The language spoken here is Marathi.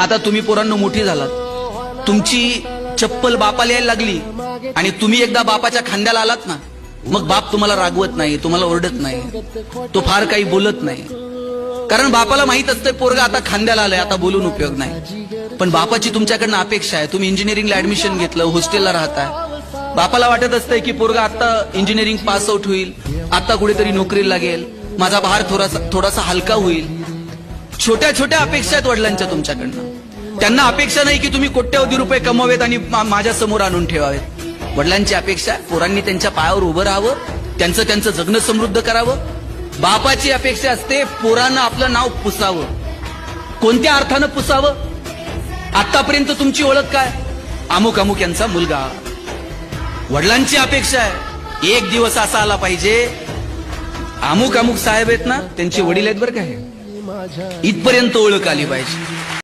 आता तुम्ही पोरांनो मोठी झालात, तुमची चप्पल बापाला यायला लागली आणि तुम्ही एकदा बापाच्या खांद्याला आलात ना, मग बाप तुम्हाला रागवत नाही, तुम्हाला ओरडत नाही, तो फार काही बोलत नाही. कारण बापाला माहित असतं पोरगा आता खांद्याला आलाय, आता बोलून उपयोग नाही. पण बापाची तुमच्याकडनं अपेक्षा आहे, तुम्ही इंजिनिअरिंगला ऍडमिशन घेतलं, हॉस्टेलला राहताय, बापाला वाटत असतंय की पोरगा आता इंजिनिअरिंग पास आउट होईल, आता कुठेतरी नोकरीला लागेल, माझा भार थोडासा हलका होईल. छोट्या छोट्या अपेक्षा आहेत वडिलांच्या तुमच्याकडनं. त्यांना अपेक्षा नाही की तुम्ही कोट्यवधी रुपये कमवावेत आणि माझ्या समोर आणून ठेवावेत. वडिलांची अपेक्षा पोरांनी त्यांच्या पायावर उभं राहावं, त्यांचं जगणं समृद्ध करावं. बापाची अपेक्षा असते पोरांना आपलं नाव पुसावं. कोणत्या अर्थानं पुसावं? आतापर्यंत तुमची ओळख काय? अमुक अमुक यांचा मुलगा. वडिलांची अपेक्षा आहे एक दिवस असा आला पाहिजे, अमुक अमुक साहेब आहेत ना, त्यांचे वडील आहेत बरं काय, इथपर्यंत ओळख आली पाहिजे.